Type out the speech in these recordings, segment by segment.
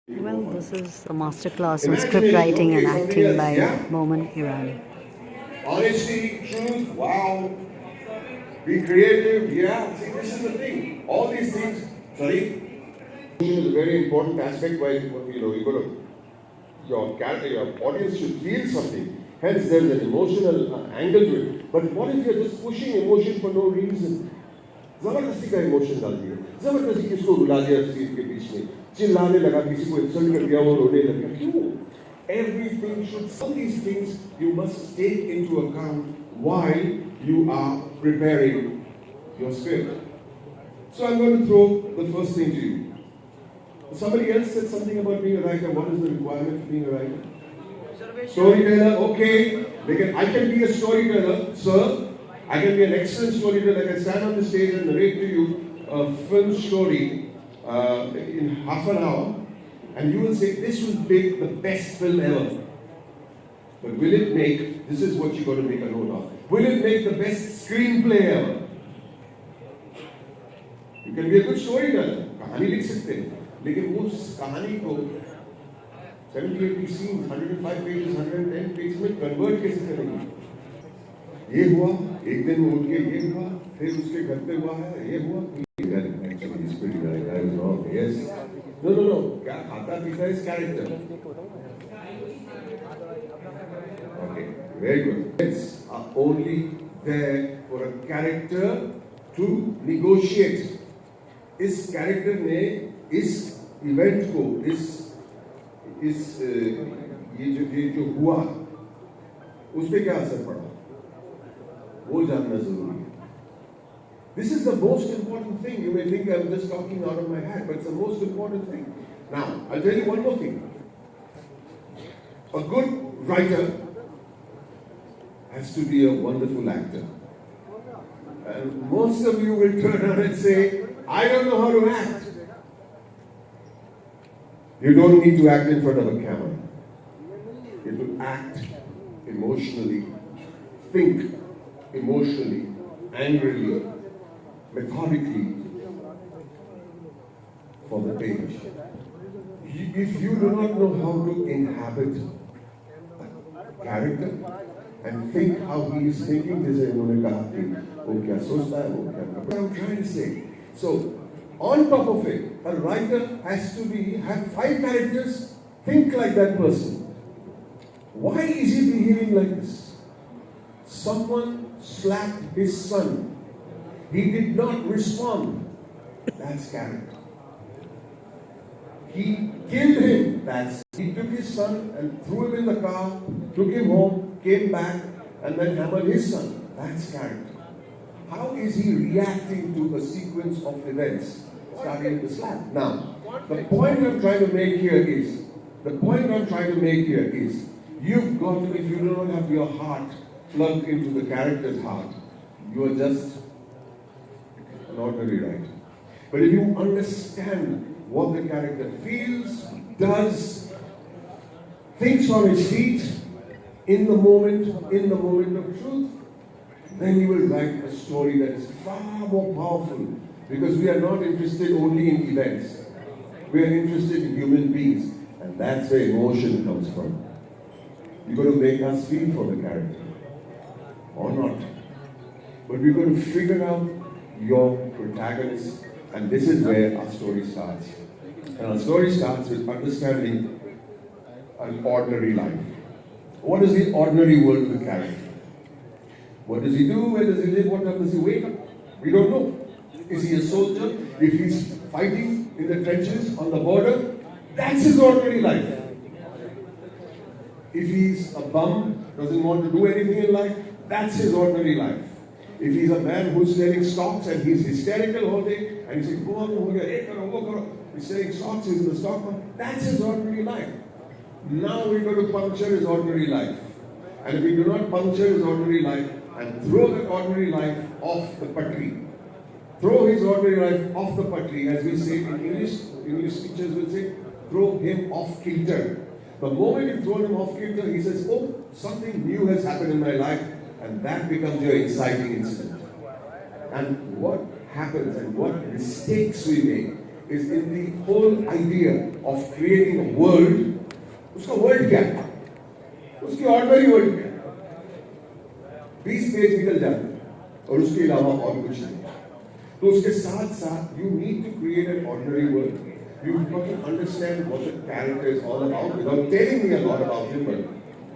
Well, this is a masterclass on script writing and acting by Boman, Irani. Honesty, truth, wow. Be creative, yeah. See, this is the thing. All these things, sorry, is a very important aspect why you got to, your character, your audience should feel something. Hence, there's an emotional angle to it. But what if you're just pushing emotion for no reason? जबरदस्ती का emotion डाल दिया, जबरदस्ती किसको रुला दिया seat के बीच में, चिल्लाने लगा, किसी को इंसल्ट कर दिया, वो रोने लगा, क्यों? Everything should, all these things you must take into account while you are preparing your script. So I'm going to throw the first thing to you. Somebody else said something about being a writer. What is the requirement for being a writer? Storyteller, okay. I can be a storyteller, sir. I can be an excellent storyteller. I can stand on the stage and narrate to you a film story in half an hour, and you will say, this will make the best film ever. But will it make, this is what you've got to make a note of, will it make the best screenplay ever? You can be a good storyteller. कहानी लिख सकते हैं, लेकिन उस कहानी को 70-80 scenes, 105 pages, 110 pages में convert कैसे करेंगे? ये हुआ, एक दिन में उठ के ये हुआ, फिर उसके घर पे हुआ है, ये हुआ, actually it's pretty right, I was wrong, yes. No, क्या खाता पीता is character. Okay, very good. Words are only there for a character to negotiate. इस character ने इस event को, इस ये जो हुआ, उस पे क्या असर पड़ा? वो जानना जरूरी है. This is the most important thing. You may think I'm just talking out of my hat, but it's the most important thing. Now, I'll tell you one more thing. A good writer has to be a wonderful actor. And most of you will turn around and say, I don't know how to act. You don't need to act in front of a camera. You have to act emotionally, think emotionally, angrily, methodically for the page. If you do not know how to inhabit a character and think how he is thinking, this is what I'm trying to say. So, on top of it, a writer has to have 5 characters, think like that person. Why is he behaving like this? Someone slapped his son. He did not respond. That's character. He killed him. He took his son and threw him in the car, took him home, came back, and then hammered his son. That's character. How is he reacting to a sequence of events starting with the slap? Now, the point I'm trying to make here is, you've got to, if you do not have your heart plugged into the character's heart, you are just an ordinary writer. But if you understand what the character feels, does, thinks on his feet, in the moment of truth, then you will write a story that is far more powerful, because we are not interested only in events. We are interested in human beings, and that's where emotion comes from. You've got to make us feel for the character, or not. But we're going to figure out your protagonist, and this is where our story starts. And our story starts with understanding an ordinary life. What is the ordinary world of the character? What does he do? Where does he live? What time does he wake up? We don't know. Is he a soldier? If he's fighting in the trenches on the border, that's his ordinary life. If he's a bum, doesn't want to do anything in life, that's his ordinary life. If he's a man who's selling stocks and he's hysterical all day, and he's saying, go on, he's selling stocks, he's in the stock market, that's his ordinary life. Now we're going to puncture his ordinary life. And if we do not puncture his ordinary life and throw the ordinary life off the patri, throw his ordinary life off the patri, as we say in English teachers will say, throw him off kilter. The moment you throw him off kilter, he says, oh, something new has happened in my life, and that becomes your inciting incident. And what happens and what mistakes we make is in the whole idea of creating a world. उसका world क्या है? उसकी ordinary world क्या है? 20 page निकल जाते हैं और उसके अलावा और कुछ नहीं. तो उसके साथ साथ you need to create an ordinary world. You've got to understand what the character is all about without telling me a lot about him, but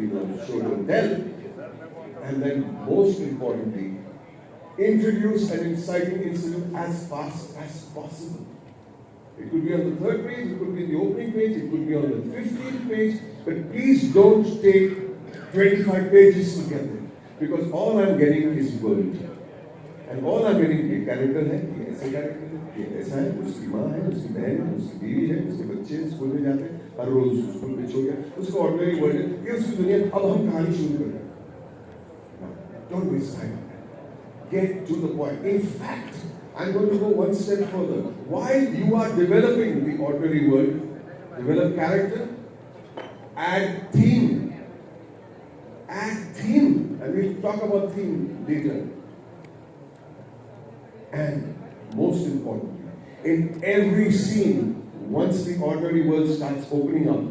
you know, show and tell. And then most importantly, introduce an inciting incident as fast as possible. It could be on the 3rd page, it could be the opening page, it could be on the 15th page, but please don't take 25 pages to get there, because all I'm getting is world. And all I'm getting is character है, ये ऐसे character है, ये ऐसा है, उसकी माँ है, उसकी बहन है, उसकी बीवी है, उसके बच्चे स्कूल में जाते हैं, हर रोज स्कूल में छोड़ गया, उसका ordinary world है, ये उसकी दुनिया. अब हम कहानी शुरू कर रहे हैं. Don't waste time. Get to the point. In fact, I'm going to go one step further. While you are developing the ordinary world, develop character, add theme. Add theme. And we'll talk about theme later. And most importantly, in every scene, once the ordinary world starts opening up,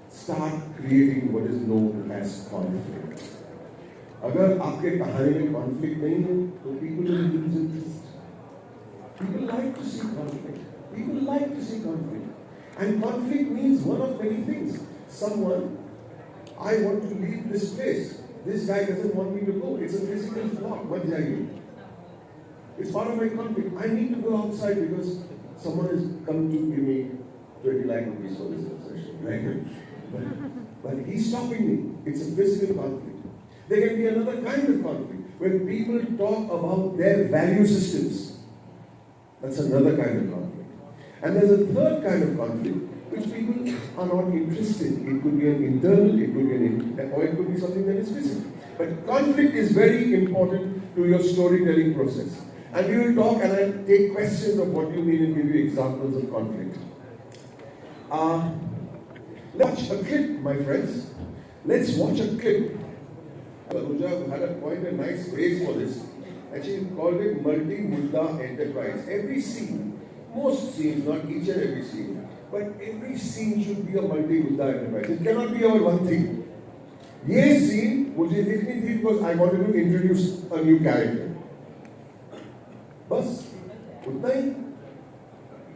start creating what is known as conflict. अगर आपके कहानी में conflict नहीं है, तो people will lose interest. People like to see conflict. People like to see conflict. And conflict means one of many things. Someone, I want to leave this place. This guy doesn't want me to go. It's a physical block. What जाइए? It's part of my conflict. I need to go outside because someone has come to give me 20 lakh rupees for this session. Right? But he's stopping me. It's a physical conflict. There can be another kind of conflict when people talk about their value systems. That's another kind of conflict. And there's a third kind of conflict which people are not interested in. It could be an internal, it could be or it could be something that is physical. But conflict is very important to your storytelling process. And we will talk and I'll take questions of what you mean and give you examples of conflict. Let's watch a clip, my friends. Let's watch a clip. Anuja had a quite a nice phrase for this. And she called it multi-mudda enterprise. Every scene, most scenes, not each and every scene, but every scene should be a multi-mudda enterprise. It cannot be about one thing. ये scene मुझे देखनी थी because I wanted to introduce a new character. बस उतना ही.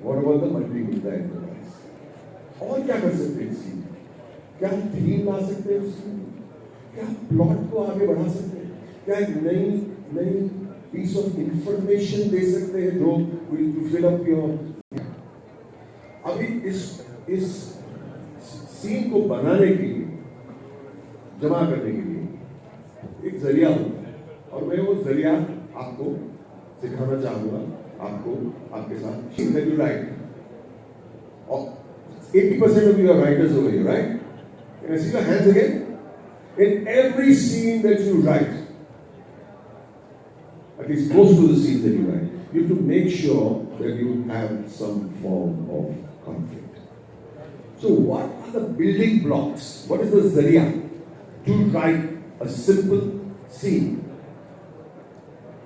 What about the multi-mudda enterprise? और क्या कर सकते हैं scene? क्या theme ला सकते हैं उसमें? क्या प्लॉट को आगे बढ़ा सकते हैं? क्या एक नई piece of information दे सकते हैं जो will fill up your. अभी इस सीन को बनाने के लिए, जमा करने के लिए एक जरिया होता है और मैं वो जरिया आपको सिखाना चाहूँगा, आपको आपके साथ. That you write. 80% of you are writers over here, right? Can I see your hands again? In every scene that you write, at least most of the scenes that you write, you have to make sure that you have some form of conflict. So what are the building blocks? What is the zariya to write a simple scene?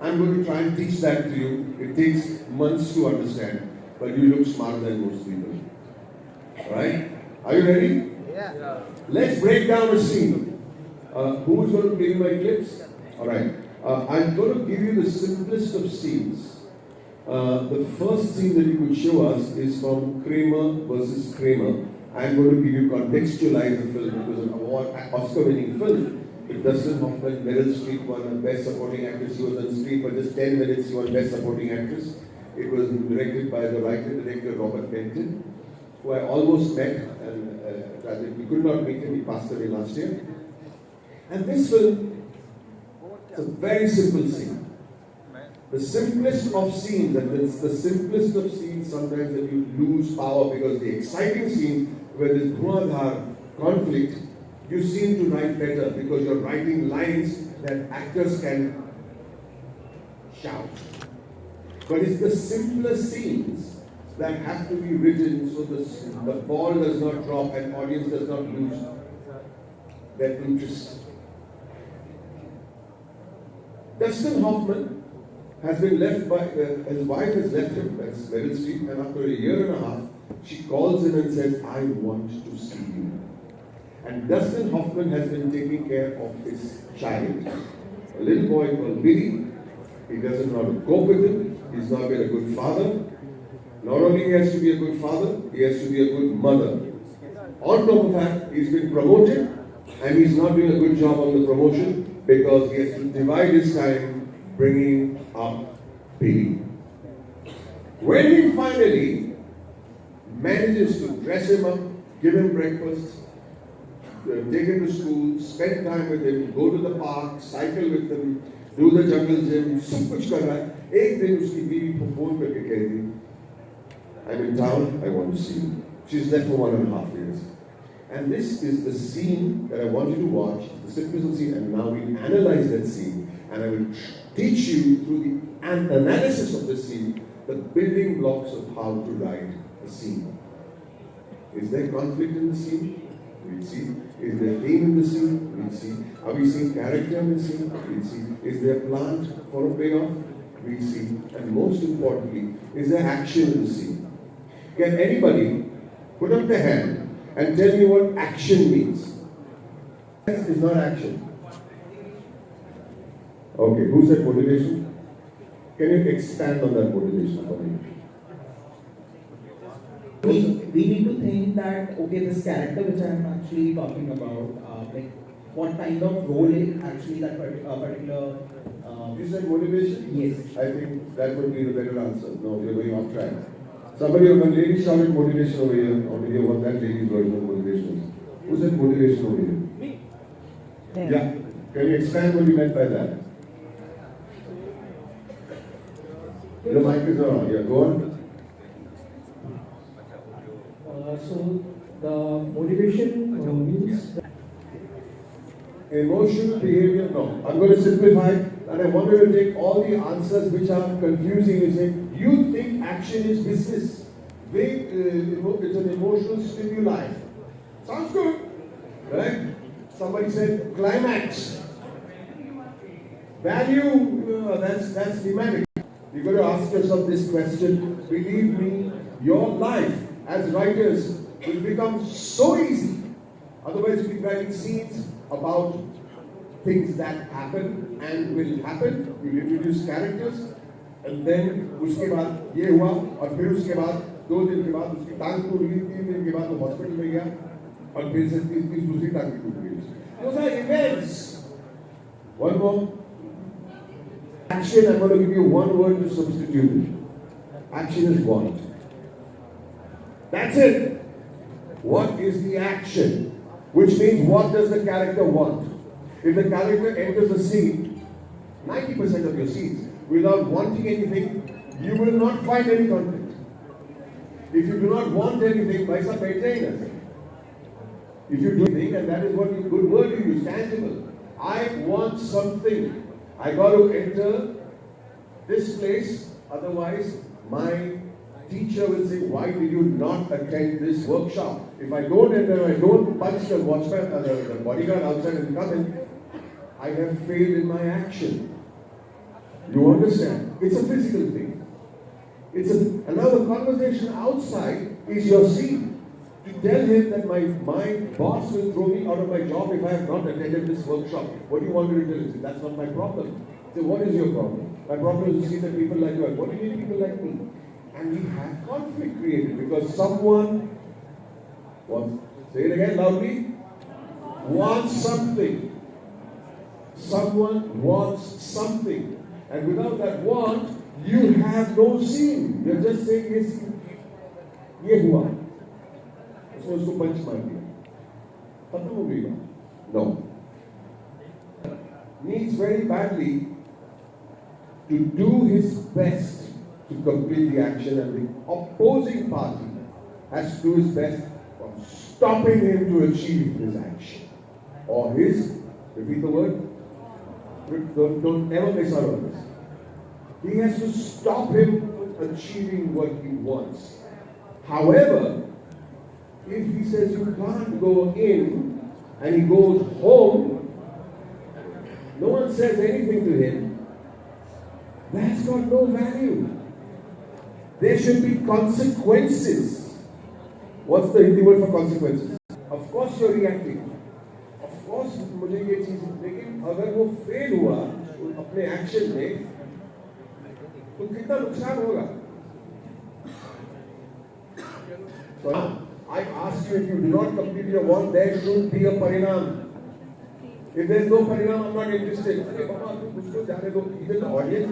I'm going to try and teach that to you. It takes months to understand, but you look smarter than most people. Alright? Are you ready? Yeah. Let's break down a scene. Who is going to play my clips? Alright. I'm going to give you the simplest of scenes. The first scene that you could show us is from Kramer versus Kramer. I'm going to give you contextualize the film. It was an Oscar-winning film. With Dustin Hoffman, Meryl Streep won a Best Supporting Actress. She was on screen for just 10 minutes. She won Best Supporting Actress. It was directed by the writer-director Robert Benton, who I almost met, and we could not meet him. He passed away last year. And this film, it's a very simple scene. The simplest of scenes, and it's the simplest of scenes sometimes that you lose power, because the exciting scene where there's Dhurandhar conflict, you seem to write better because you're writing lines that actors can shout. But it's the simpler scenes that have to be written so the ball does not drop and audience does not lose their interest. Dustin Hoffman has been left by, his wife has left him, that's Meryl Streep, and after a year and a half, she calls him and says, I want to see you. And Dustin Hoffman has been taking care of his child, a little boy called Billy. He doesn't know how to cope with him. He's not been a good father. Not only he has to be a good father, he has to be a good mother. On top of that, he's been promoted, and he's not doing a good job on the promotion because he has to divide his time bringing up Billy. When he finally manages to dress him up, give him breakfast, take him to school, spend time with him, go to the park, cycle with him, do the jungle gym, सब कुछ कर रहा है. एक दिन उसकी बीवी को फोन करके कह दी, I'm in town, I want to see you. She's left for 1.5 years. And this is the scene that I want you to watch, the simple scene, and now we analyze that scene, and I will teach you through the analysis of the scene, the building blocks of how to write a scene. Is there conflict in the scene? We'll see. Is there theme in the scene? We'll see. Are we seeing character in the scene? We'll see. Is there plant for a payoff? We'll see. And most importantly, is there action in the scene? Can anybody put up their hand and tell me what action means? This is not action. Okay, who said motivation? Can you expand on that motivation for me? We need to think that, okay, this character which I am actually talking about, like what kind of role actually that particular. You said motivation? Yes. I think that would be the better answer. No, we're going off track. Somebody, one lady shouted motivation over here. I want to hear what that lady's version of motivation is. Who said motivation over here? Me. There. Yeah. Can you expand what you meant by that? The mic is not on. Yeah, go on. So the motivation means. Emotional behavior, no. I'm going to simplify it, and I want you to take all the answers which are confusing. You say, you think action is business. It's an emotional stimuli. Sounds good, right? Somebody said climax. Value, that's thematic. You've got to ask yourself this question. Believe me, your life as writers will become so easy. Otherwise, you'll be writing scenes about things that happen and will happen. You introduce characters, and then उसके बाद ये हुआ, और फिर उसके बाद 2 दिन के बाद उसकी टांग टूट गई, 3 दिन के बाद वो हॉस्पिटल में गया, और फिर से दूसरी टांग टूट गई. Those are events. One more. Action. I'm going to give you one word to substitute it. Action is want. That's it. What is the action? Which means, what does the character want? If the character enters a scene, 90% of your scenes, without wanting anything, you will not find any conflict. If you do not want anything, vaisa baithe hi na. If you do anything, and that is what you, good word you use, tangible. I want something. I got to enter this place, otherwise my teacher will say, why did you not attend this workshop? If I don't enter, I don't punch the watchman, the bodyguard outside and come in, I have failed in my action. You understand? It's a physical thing. And now the conversation outside is your scene. To tell him that my boss will throw me out of my job if I have not attended this workshop. What do you want me to tell him? That's not my problem. So what is your problem? My problem is to see that people like you. What do you mean people like me? And we have conflict created because someone wants, say it again loudly, wants something. Someone wants something. And without that want, you have no scene. You're just saying, yes, ye hua. उसने उसको पंच मार दिया. खत्म हो गई. No. Needs very badly to do his best to complete the action, and the opposing party has to do his best for stopping him to achieve his action. Or his, repeat the word, don't ever miss out on this. He has to stop him from achieving what he wants. However, if he says you can't go in and he goes home, no one says anything to him, That's got no value. There should be consequences. What's the Hindi word for consequences? Of course you're reacting. Of course मुझे ये चीज, लेकिन अगर वो fail हुआ अपने action में तो कितना नुकसान होगा? So I ask you, if you do not complete your work, there should be a parinam. If there is no parinam, I'm not interested. अरे बाबा तुम उसको जाने दो, even the audience